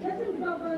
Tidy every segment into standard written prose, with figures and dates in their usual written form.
Let him govern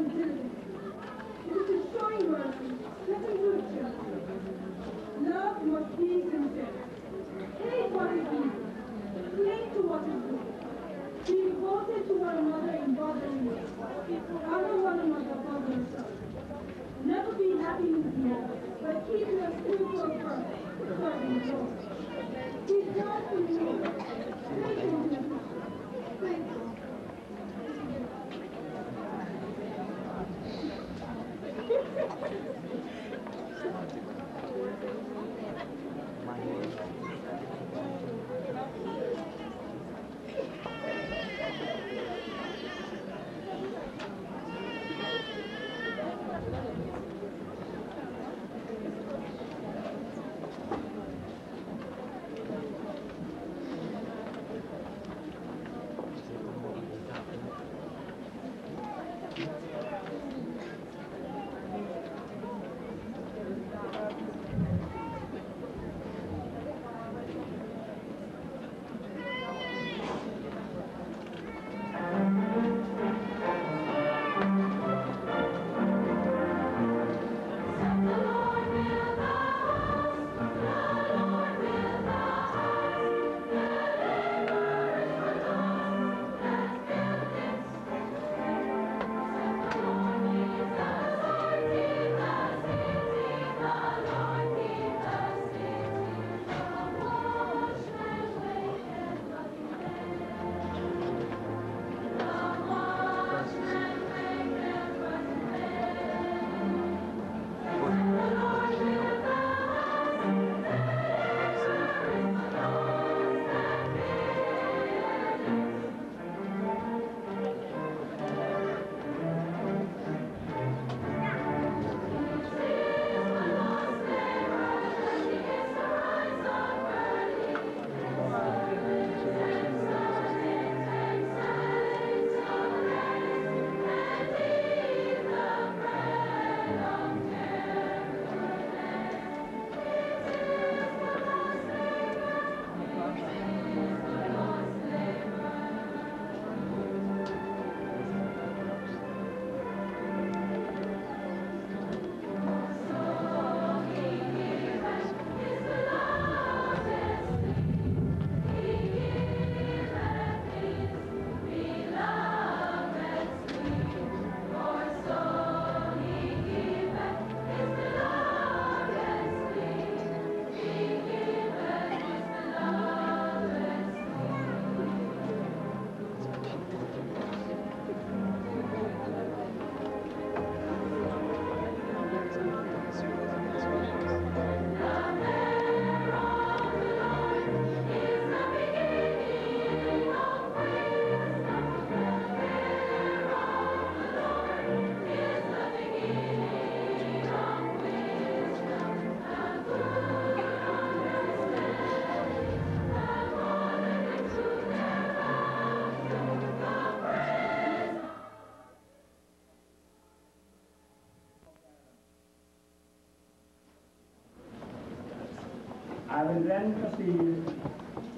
I will then proceed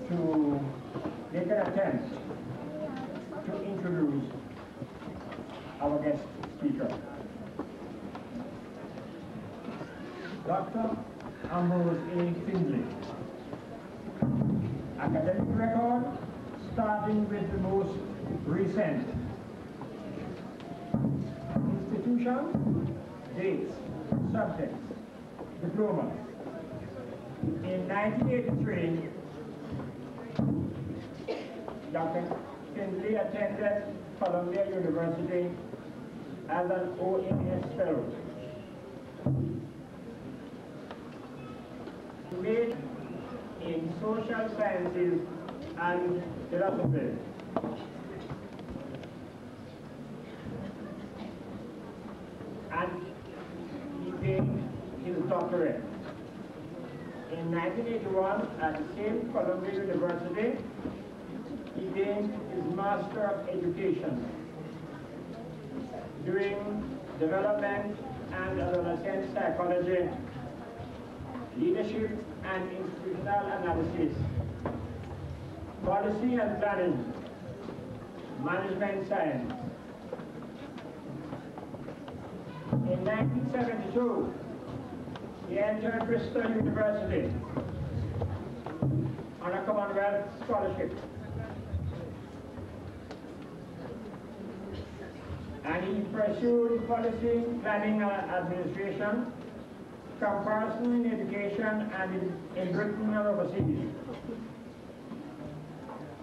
to make an attempt to introduce our guest speaker. Dr. Ambrose A. Findlay. Academic record, starting with the most recent. Institution, dates, subjects, diploma. In 1983, Dr. Findlay attended Columbia University as an OAS fellow. He made in social sciences and philosophy. And he gained his doctorate. In 1981, at the same Columbia University, he gained his Master of Education doing development and adolescent psychology, leadership and institutional analysis, policy and planning, management science. In 1972, he entered Bristol University on a Commonwealth scholarship. And he pursued policy, planning and administration, comparison in education and in Britain and overseas,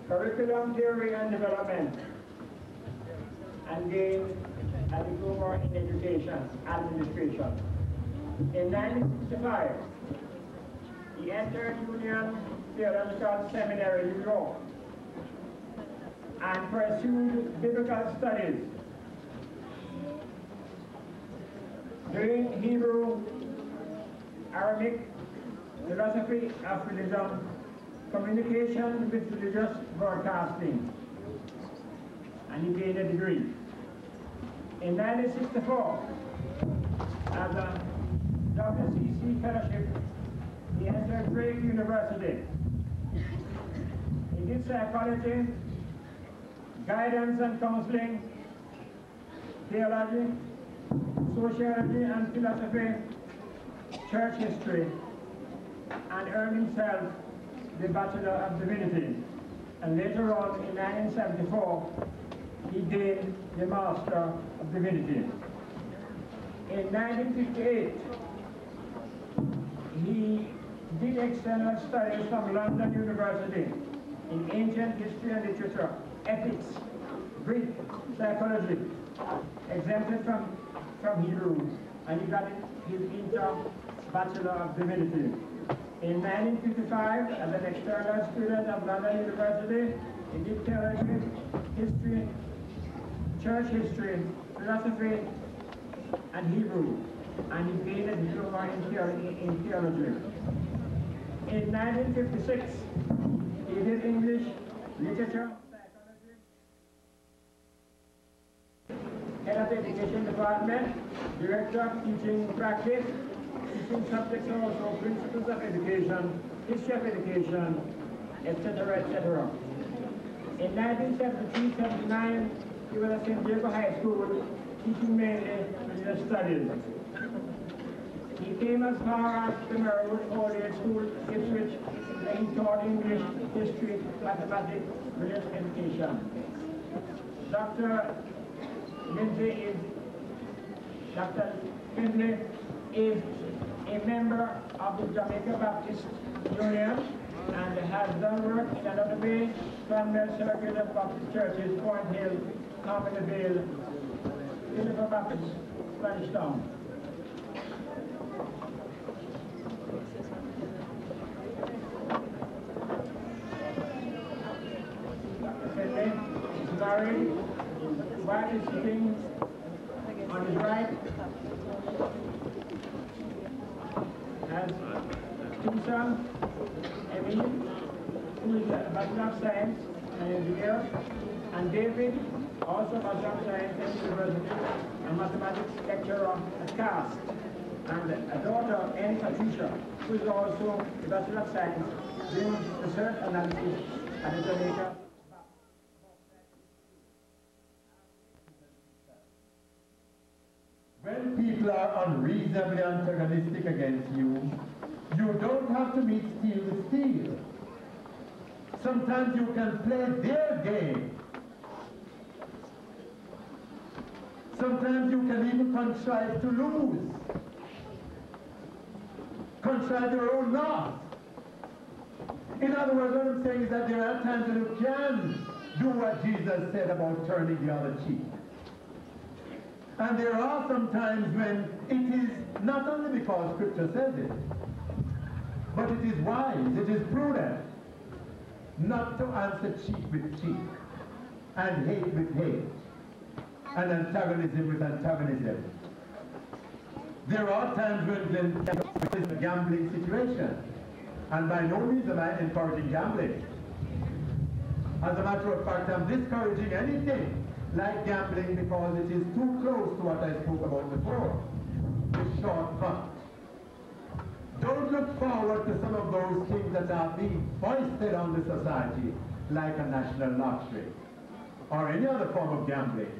curriculum theory and development, and gained a diploma in education administration. In 1965, he entered Union Theological Seminary, New York, and pursued biblical studies, doing Hebrew, Arabic, philosophy of religion, communication with religious broadcasting, and he gained a degree. In 1964, as a WCC fellowship, he entered Drake University. He did psychology, guidance and counseling, theology, sociology and philosophy, church history, and earned himself the Bachelor of Divinity. And later on, in 1974, he gained the Master of Divinity. In 1958, he did external studies from London University in ancient history and literature, ethics, Greek, psychology, exempted from Hebrew, and he got his inter Bachelor of Divinity. In 1955, as an external student of London University, he did theology, history, church history, philosophy, and Hebrew, and he gained a diploma in theology. In 1956, he did English, literature, psychology, head of the education department, director of teaching practice, teaching subjects also principles of education, history of education, etc., etc. In 1973-79, he was at St. Diego High School, teaching mainly religious studies. He came as far as the Merwood Old Age School, Ipswich, where he taught English, history, mathematics, religious education. Dr. Findlay is a member of the Jamaica Baptist Union and has done work in another way, Clonmel Circuit of Baptist Churches, Point Hill, Carmel Vale, Philippa Baptist, Spanish Town. Dr. Findlay is married, his wife is sitting on his right, has two sons, Emil, who is a Bachelor of Science and Engineer, and David, also a Bachelor of Science at University, a mathematics lecturer at CAST, and a daughter, Anne Patricia, who is also a Bachelor of Science, doing research analysis at the Jamaica. When people are unreasonably antagonistic against you, you don't have to meet steel with steel. Sometimes you can play their game. Sometimes you can even contrive to lose. Contrive your own loss. In other words, what I'm saying is that there are times when you can do what Jesus said about turning the other cheek. And there are some times when it is not only because Scripture says it, but it is wise, it is prudent, not to answer cheek with cheek, and hate with hate, and antagonism with antagonism. There are times when it's a gambling situation, and by no means am I encouraging gambling. As a matter of fact, I'm discouraging anything like gambling because it is too close to what I spoke about before, the shortcut. Don't look forward to some of those things that are being foisted on the society, like a national lottery or any other form of gambling.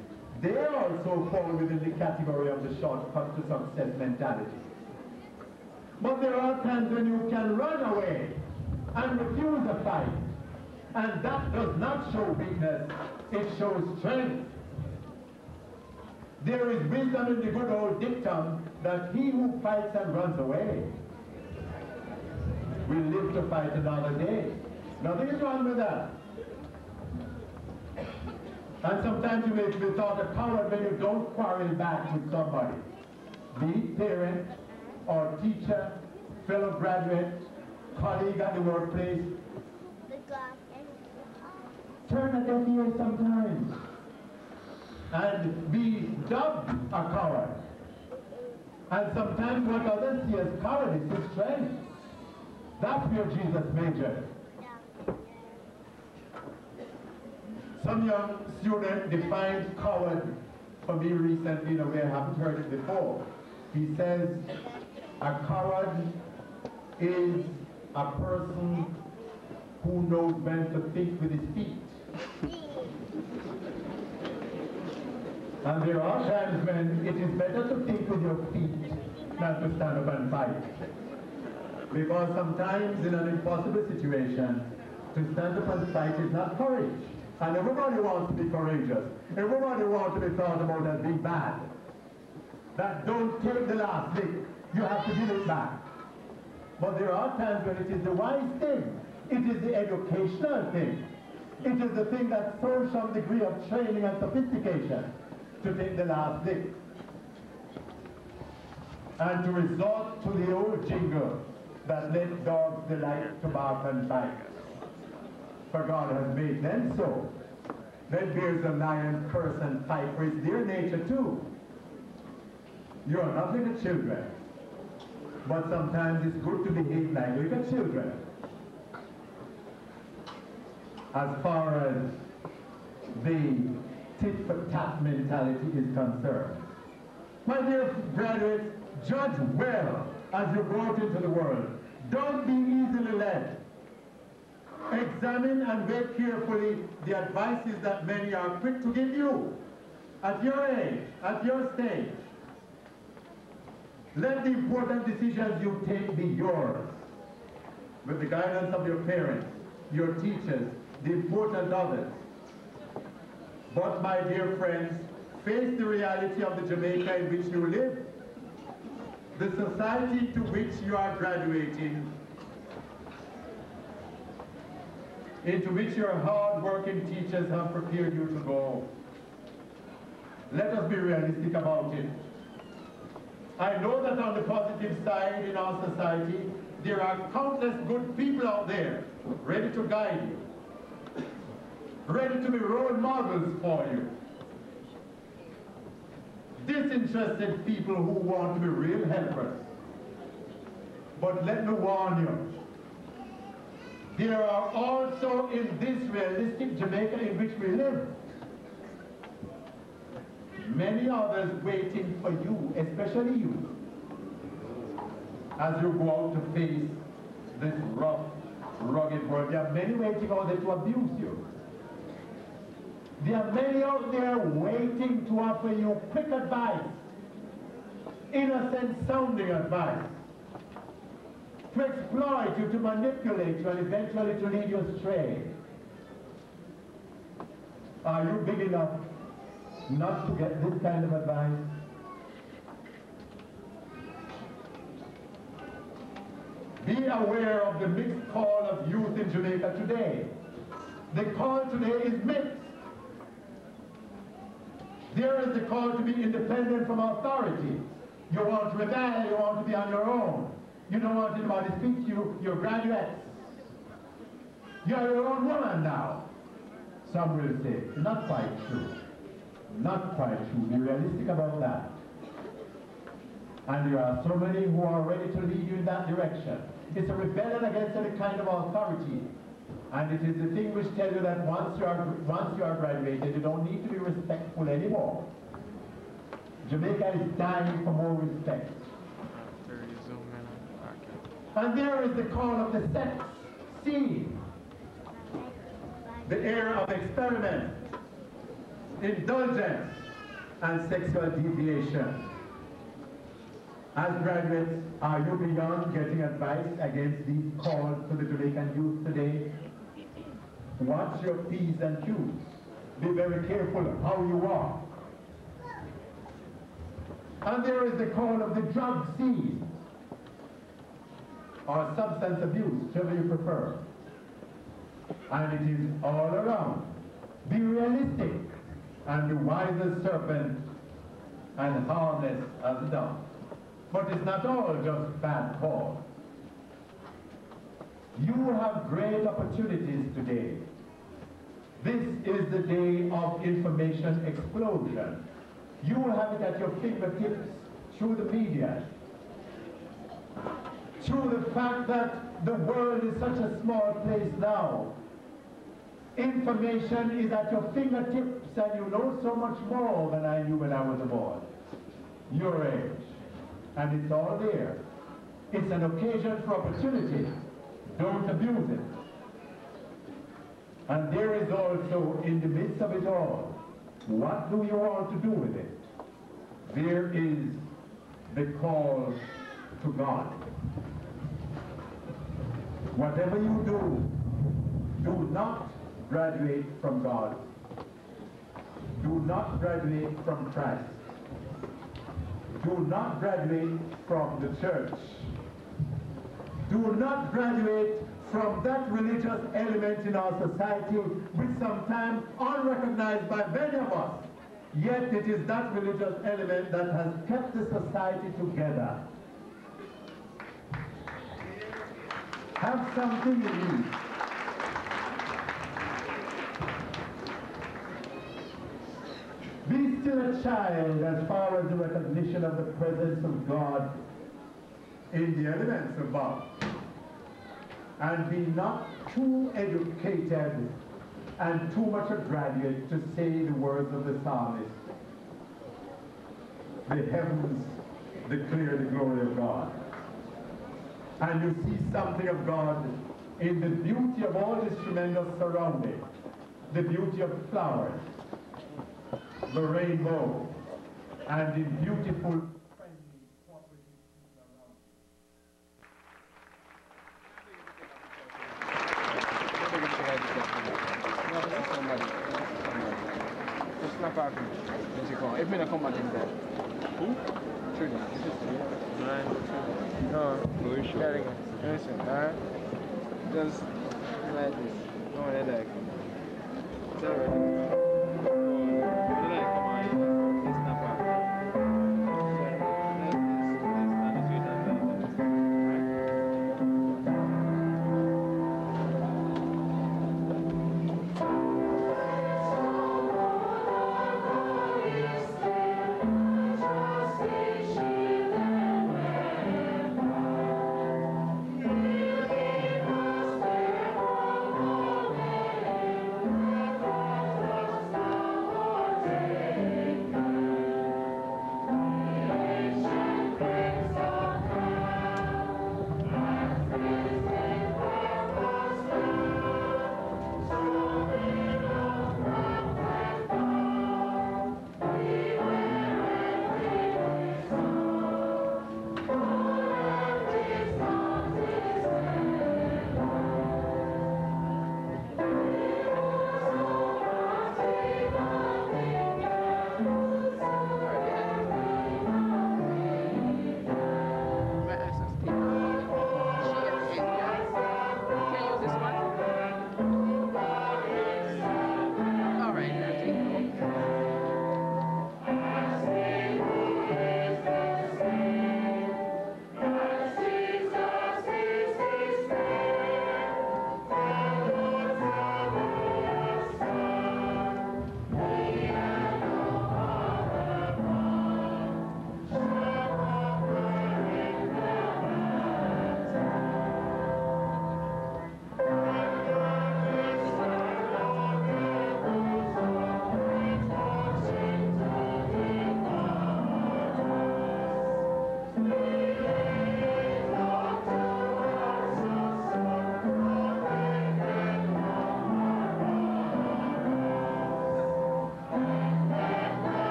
They also fall within the category of the shortcut to success mentality. But there are times when you can run away and refuse a fight, and that does not show weakness, it shows strength. There is wisdom in the good old dictum that he who fights and runs away will live to fight another day. Nothing is wrong with that. And sometimes you may be thought a coward when you don't quarrel back with somebody, be it parent or teacher, fellow graduate, colleague at the workplace. Turn a deaf ear sometimes and be dubbed a coward. And sometimes what others see as cowardice is strength. That's where Jesus majored. Some young student defined coward for me recently in a way I haven't heard it before. He says a coward is a person who knows when to think with his feet. And there are times when it is better to think with your feet than to stand up and fight. Because sometimes in an impossible situation, to stand up and fight is not courage. And everybody wants to be courageous. Everybody wants to be thought about as being bad. That don't take the last lick. You have to give it back. But there are times when it is the wise thing. It is the educational thing. It is the thing that shows some degree of training and sophistication to take the last lick. And to resort to the old jingle that let dogs delight to bark and bite. For God has made them so. Let bears a lion curse and fight, for it's their nature too. You are not little children. But sometimes it's good to behave like little children. As far as the tit-for-tat mentality is concerned. My dear graduates, judge well as you go out into the world. Don't be easily led. Examine and weigh carefully the advices that many are quick to give you at your age, at your stage. Let the important decisions you take be yours, with the guidance of your parents, your teachers, the important others. But my dear friends, face the reality of the Jamaica in which you live, the society to which you are graduating, into which your hard-working teachers have prepared you to go. Let us be realistic about it. I know that on the positive side in our society, there are countless good people out there ready to guide you, ready to be role models for you. Disinterested people who want to be real helpers. But let me warn you, there are also in this realistic Jamaica in which we live, many others waiting for you, especially you. as you go out to face this rough, rugged world. There are many waiting out there to abuse you. There are many out there waiting to offer you quick advice, innocent sounding advice, to exploit you, to manipulate you, and eventually to lead you astray. Are you big enough not to get this kind of advice? Be aware of the mixed call of youth in Jamaica today. The call today is mixed. There is the call to be independent from authority. You want to rebel, you want to be on your own. You don't want anybody to speak to you, you're graduates. You're your own woman now. Some will say, not quite true. Not quite true. Be realistic about that. And there are so many who are ready to lead you in that direction. It's a rebellion against any kind of authority. And it is the thing which tells you that once you are graduated, you don't need to be respectful anymore. Jamaica is dying for more respect. And there is the call of the sex scene. The era of experiment, indulgence, and sexual deviation. As graduates, are you beyond getting advice against these calls to the Jamaican youth today? Watch your P's and Q's. Be very careful of how you walk. And there is the call of the drug scene, or substance abuse, whichever you prefer. And it is all around. Be realistic and be wise as serpent and harmless as a dove. But it's not all just bad calls. You have great opportunities today. This is the day of information explosion. You have it at your fingertips through the media, through the fact that the world is such a small place now. Information is at your fingertips, and you know so much more than I knew when I was a boy, your age. And it's all there. It's an occasion for opportunity. Don't abuse it. And there is also, in the midst of it all, what do you want to do with it? There is the call to God. Whatever you do not graduate from God. Do not graduate from Christ. Do not graduate from the church. Do not graduate from that religious element in our society which sometimes unrecognized by many of us. Yet it is that religious element that has kept the society together. Have something in you. Be still a child as far as the recognition of the presence of God in the elements above. And be not too educated and too much a graduate to say the words of the psalmist. The heavens declare the glory of God. And you see something of God in the beauty of all this tremendous surrounding. The beauty of flowers, the rainbow, and the beautiful, friendly, cooperative things around If me not come back in there. Who? Trinity. No, sure. Listen, alright? Just like this. No one like. It's alright.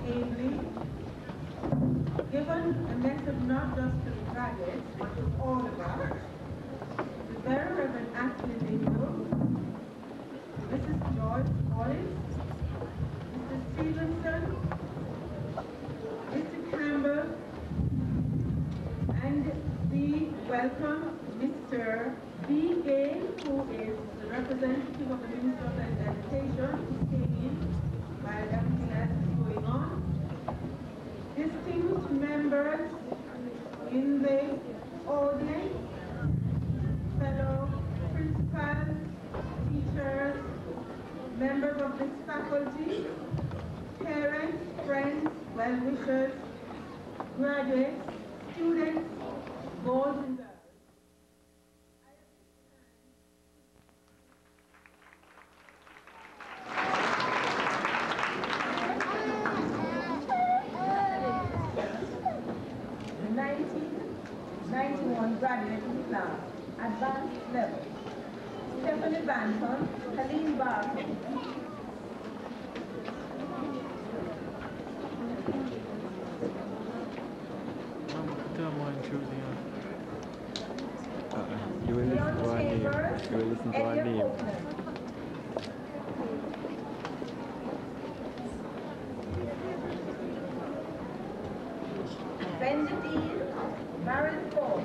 ably, given a message not just to the graduates, but to all of us. The very Reverend Ashley Dingle, Mrs. Joyce Wallace, Mr. Stevenson, Mr. Campbell, and we welcome Mr. B. Gale, who is the representative of the Minister of Education, who came in while everything else is going on. Distinguished members in the audience, fellow principals, teachers, members of this faculty, parents, friends, well-wishers, graduates, students, boys and girls. 1991 graduating class, advanced level. Stephanie Banton, Helene Barton. You will listen to our name. You will listen to our name. Benjamin Marin Ford.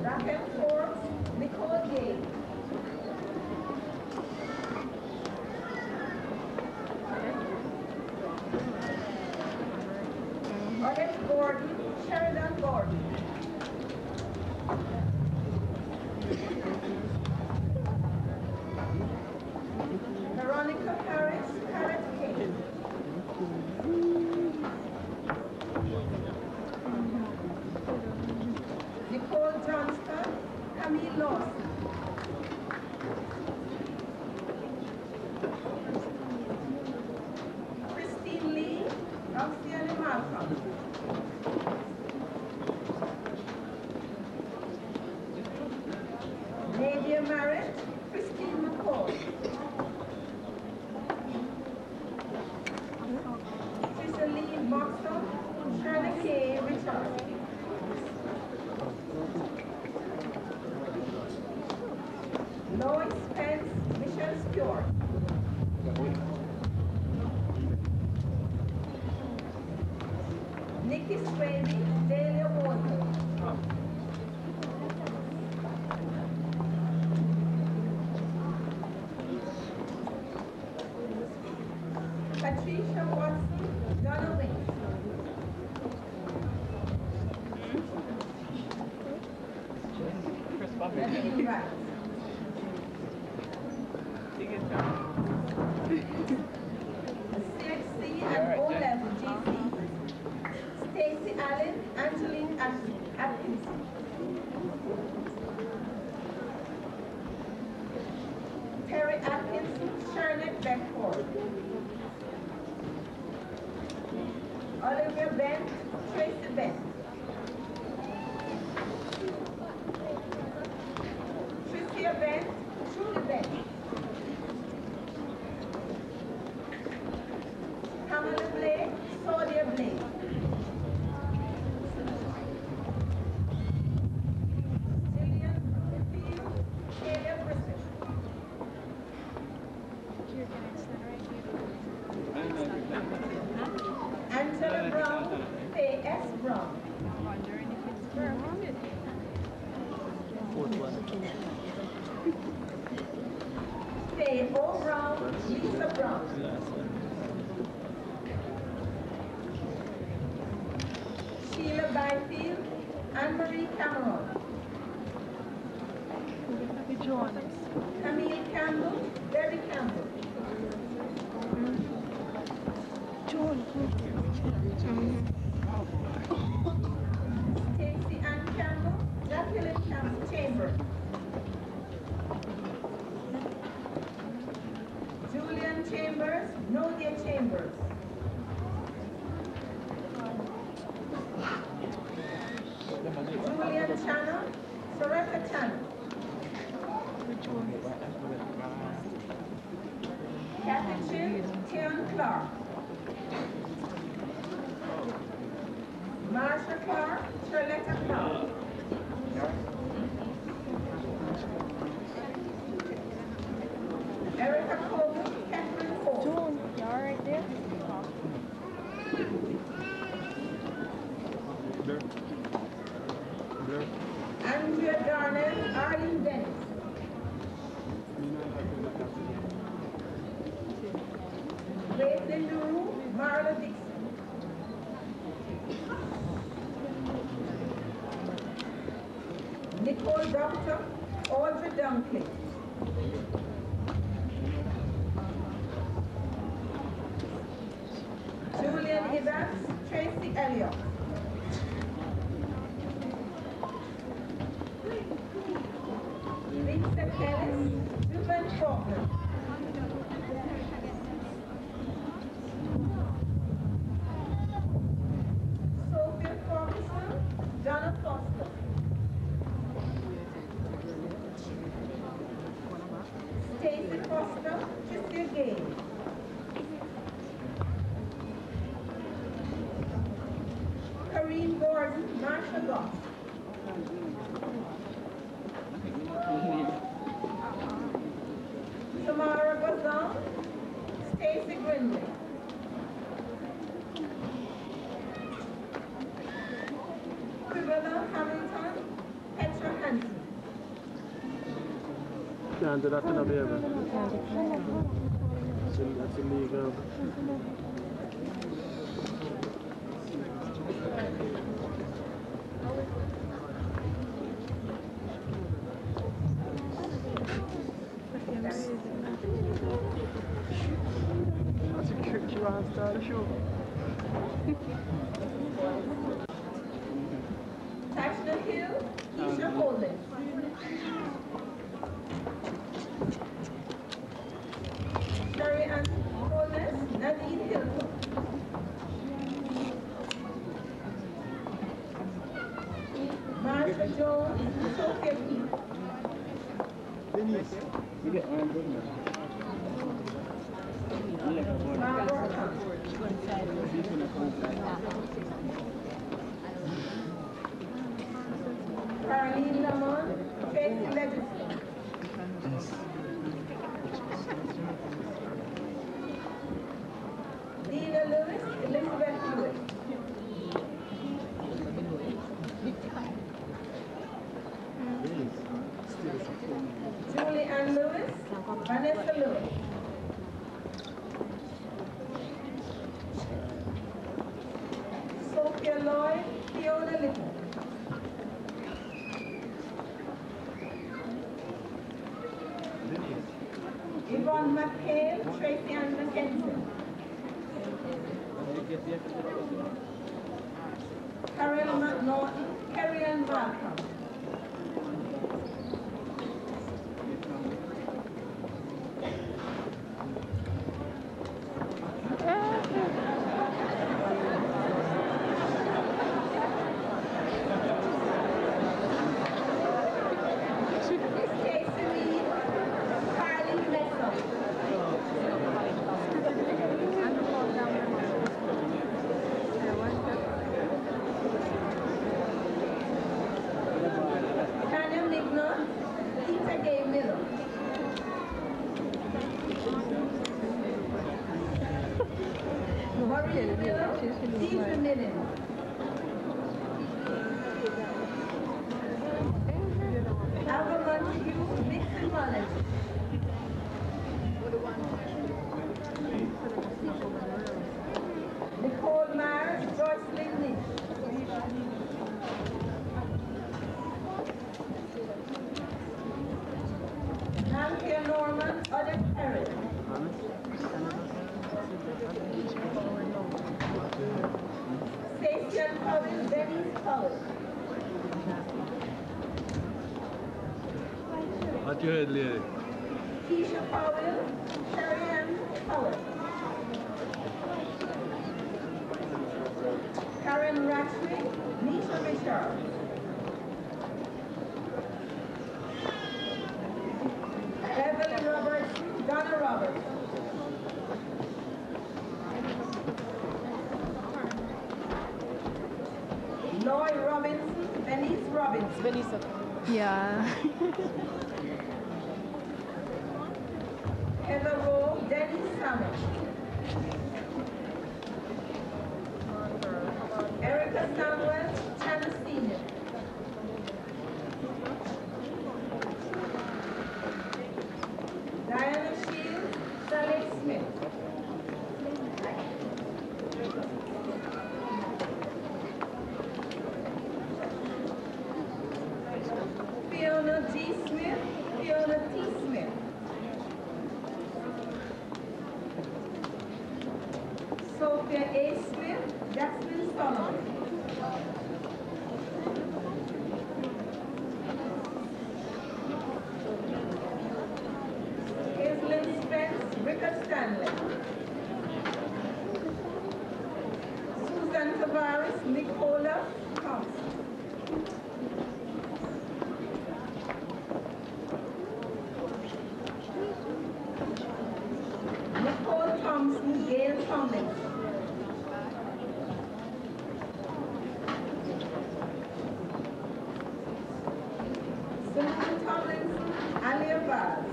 Raquel Forbes, Nicole Gay. Odette Gordon, Sheridan Gordon. Veronica Harris, Karen King. Nicole Johnston, Camille Lawson. Christine Lee, Roxanne Malcolm. Nadia Merritt, Christine McCall. Cicely Boxall, Shirley K. Richard. Lois Spence, Michelle Stewart. Nikki Swady, Delia Walter. Patricia Watson, Donna Wings. Natalie Wright. CXC and O-level GC. Stacy Allen, Angeline Atkinson. Terry Atkinson, Charlotte Beckford. Olivia Bent, Tracy Bent. Tricia Bent, Trudy Bent. Pamela Blake, Claudia Blake. Jillian Field, Taylor Bristol. Angela Brown, Faye S. Brown. Faye O. Brown, Lisa Brown. Sheila Byfield, Anne-Marie Cameron. Camille Campbell, Debbie Campbell. Stacey Ann Campbell, Jacqueline Campbell Chambers. Julian Chambers, Nodia Chambers. Julian Channel, Soretta Channel. Captain Tion Clark. Marsha Clark, Charlotta Clark. Erica Coleman, Catherine Cole. June, y'all right there? Andrea Darnell, Arlene Dennis. Caitlin LaRue, Marla Dixon. Nicole Doctor, Audrey Dunkley. Julian Evans, Tracy Elliott. Vincent Ellis, Ruben Faulkner. Sophia Ferguson, Donna Foster. Stacey Foster, Tricia Gay. Karine Gordon, Marsha Goff. Tamara Gazan, Stacey Grindley. Priscilla Hamilton, Petra Hansen. Can't do that in a baby. That's illegal. You want to start the show? Tashna Hill, Keisha Holden. Sherry Ann Holness, Nadine Hilton. Marsha Jones, Sophia Keith. You get on good now. Barbara Hunt. Caroline Lamont, Tracy Legislature. Dina Lewis, Elizabeth Lewis. Julie Ann Lewis, Vanessa Lewis. Sophia Lloyd, Fiona Little. Yvonne McHale, Tracy Ann McKenzie. Carol McNaughton, Carrie Ann Malcolm. Nicole Myers, Joycelyn Lynch. Nancy Norman, Odette Perry. Stacey Powell, Denise Powell. What you heard, lady? Keisha Powell, Sherry Ann Powell. Karen Ratchley, Nisha Richard. Yeah. Heather Rowe, Dennis Summit. Erica Samuel, Tanner Senior. Diana Shields, Sally Smith. Fiona G. Smith, Fiona T. Smith. Sophia A. Smith, Jackson Solomon. Hazelyn Spence, Rickard Stanley. Susan Tavares, Nicola Thompson. Nicole Thompson, Gail Tomlinson. Susan Tomlinson, Alia Vaz.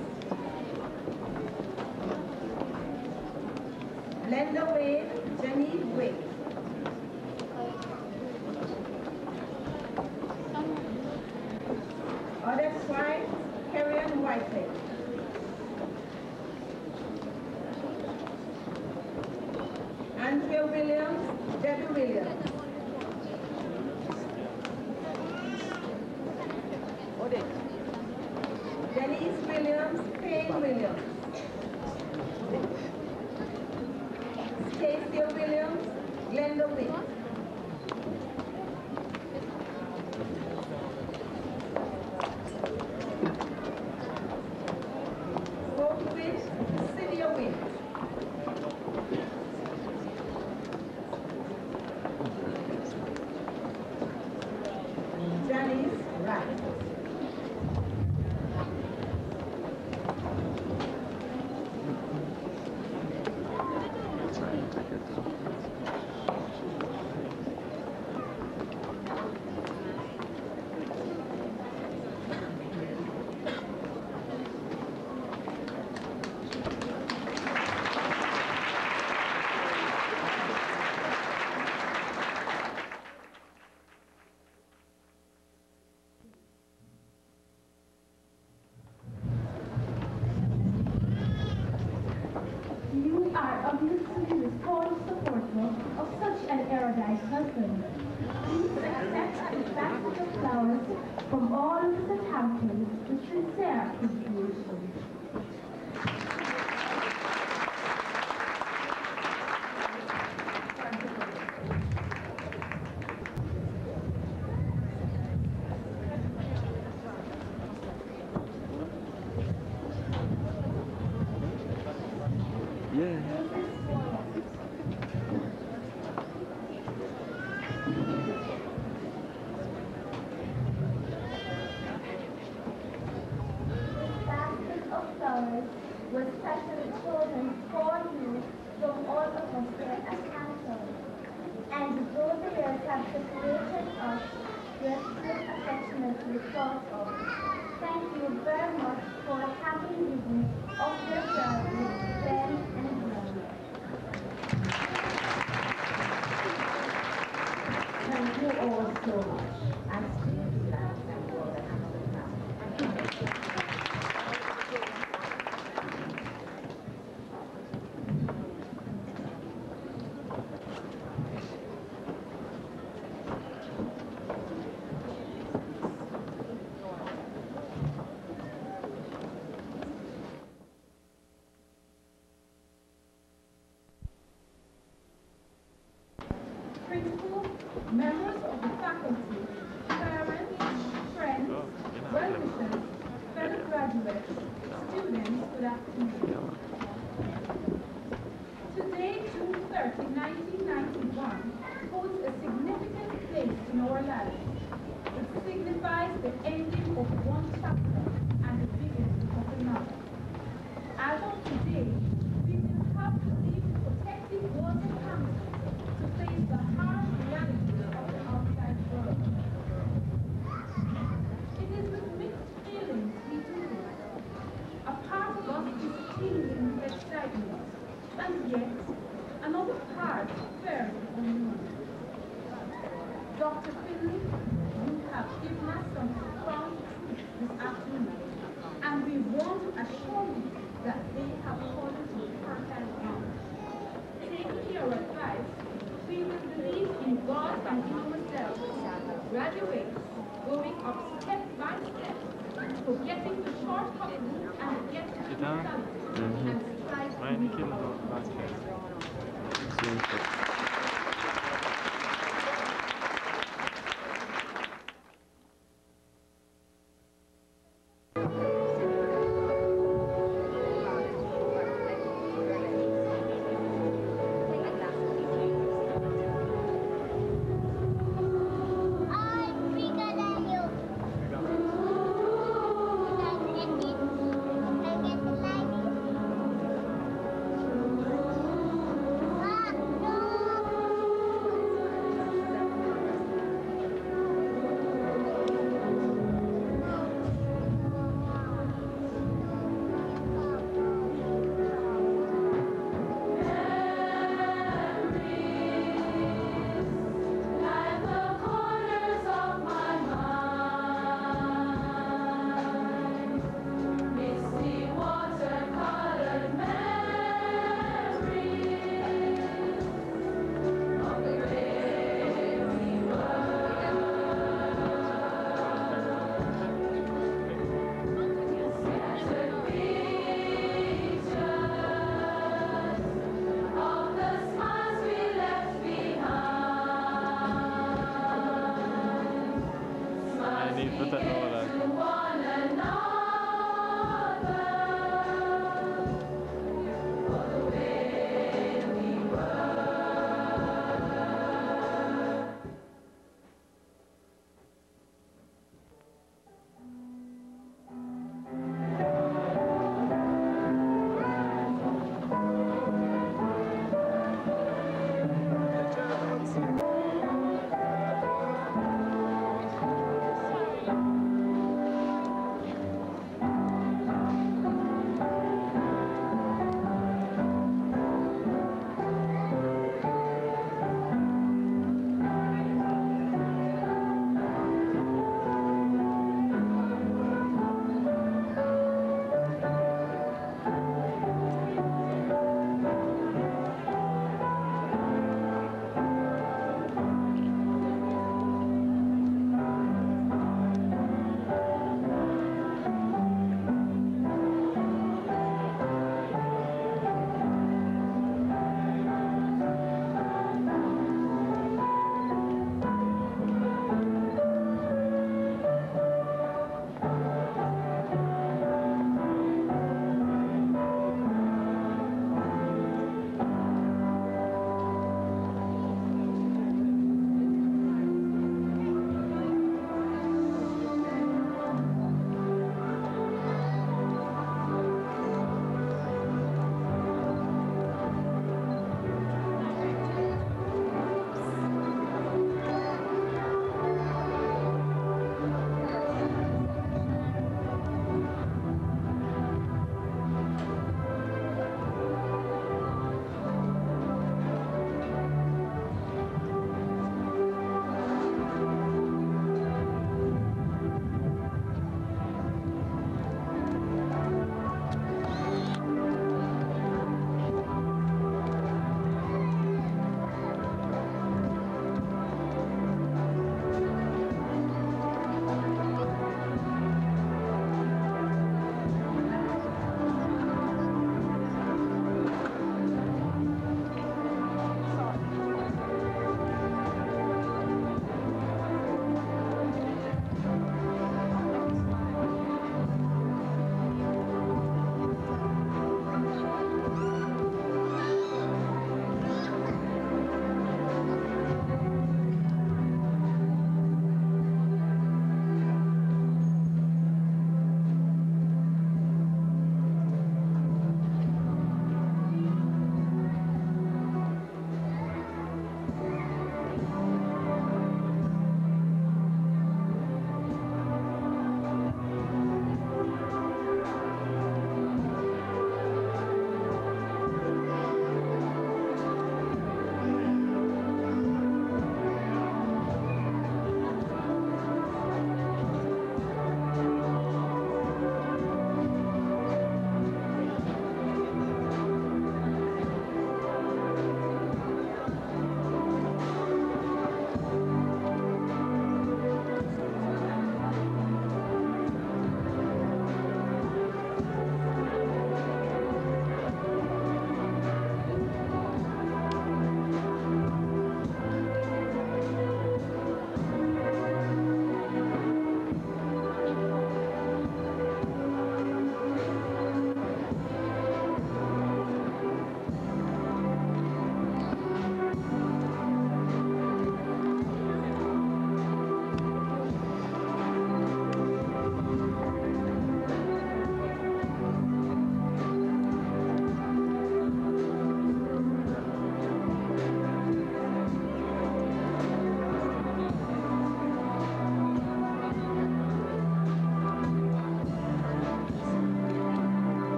Glenda Wade, Janine Wade. Odette White, Carrion Whitehead. Andrea Williams, Debbie Williams. Denise Williams, Payne Williams. Stacia Williams, Glenda Witt. Hope Witt, Celia Witt. Janice Wright. You are obviously the staunch supporter of such an erudite husband. Please accept this basket of flowers from all of us at Hampton with sincere appreciation. Basket of flowers was specially chosen for you from all of us here at Hampton. And though the years have separated us, we are still affectionately thought of. Thank you very much for having given of yourself with Ben and Glenn. Thank you all so much. I'm still glad that you all have. Principal, members of the faculty, parents, friends, well-wishers, fellow graduates, students, good afternoon. Today, June 30, 1991, holds a significant place in our lives. It signifies the ending of one chapter and the beginning of another. As of today, we will have to leave the protective walls of Hampton to face the harsh realities of the outside world. And yet, another part fairly unknown. Dr. Finley, you have given us some profound truths this afternoon, and we want to assure you that they have fallen to fertile ground. Taking your advice, we will believe in God and in ourselves, graduates going up step by step, forgetting the shortcut route and get to totality and strive to meet our potential.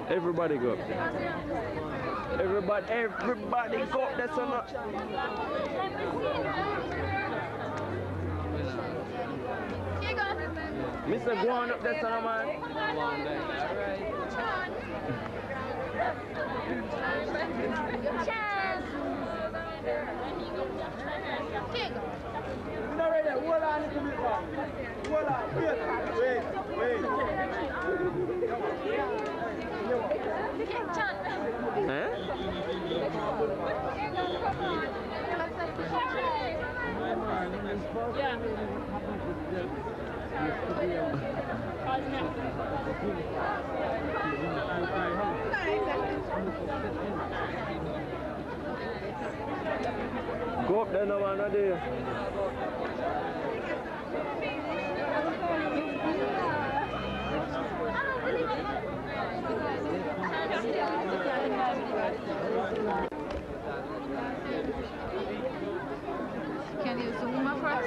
Everybody go up there. Everybody go up there, son. Mr. Go on up there, son, man. Not ready. Hold on a little bit more. Hold on. Wait. Eh? Go up there, no man, not there. Can you zoom across?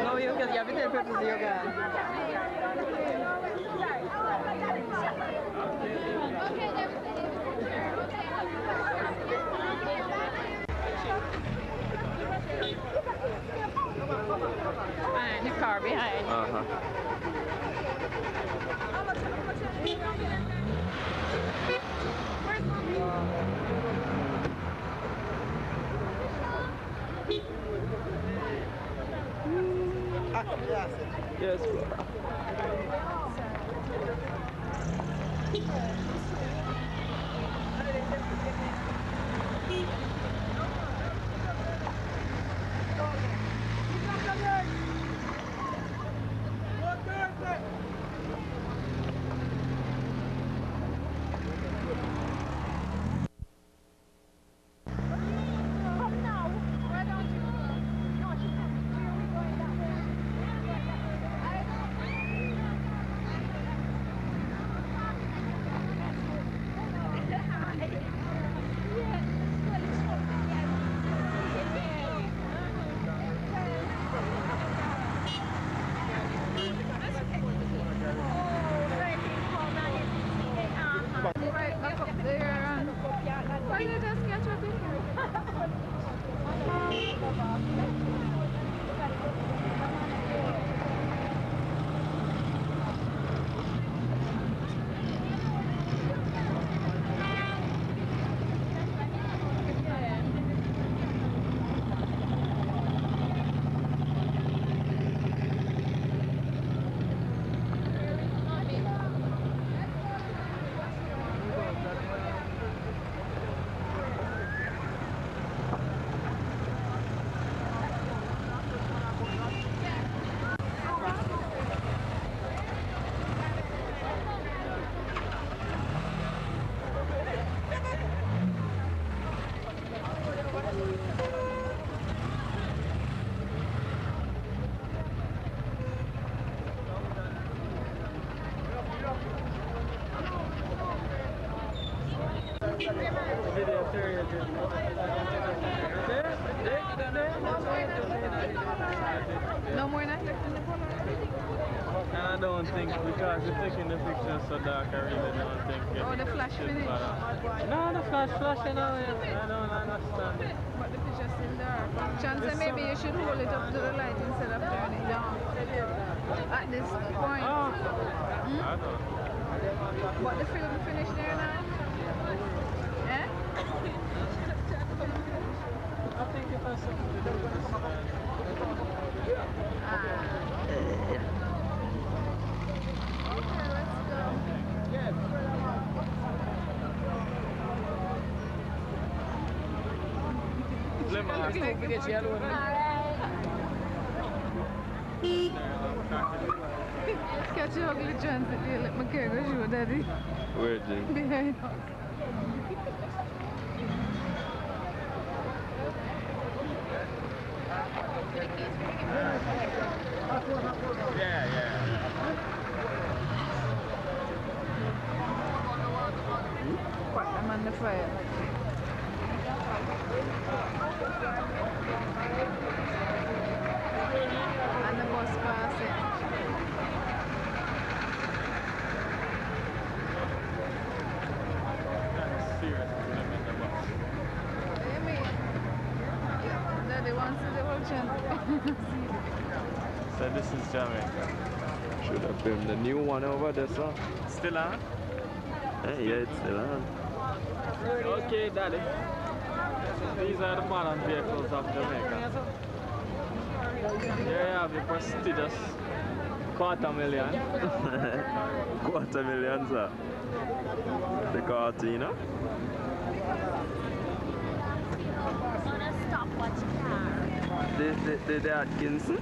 No, you can have it there purpose yoga. And the car behind. Yes, No more than left in the corner. And I don't think, because you're taking the picture so dark, I really don't think Oh, the flash finish. No, the flashing away. I don't understand. But the picture's still dark. Chance maybe you should hold it up to the light instead of turning it down. At this point. I don't. But the film finished there now? Eh? I think if I said Okay, let's go. Catch your ugly chance if you let my car go show daddy. Where, Jim? Behind. want to see the whole channel. So this is Jamaica. Should have filmed the new one over there, sir. Still on? Yeah, it's still on. Okay, Daddy. These are the modern vehicles of Jamaica. Here you have the prestigious $250,000. $250,000, sir. The Cortina. Stopwatch car. The Atkinson.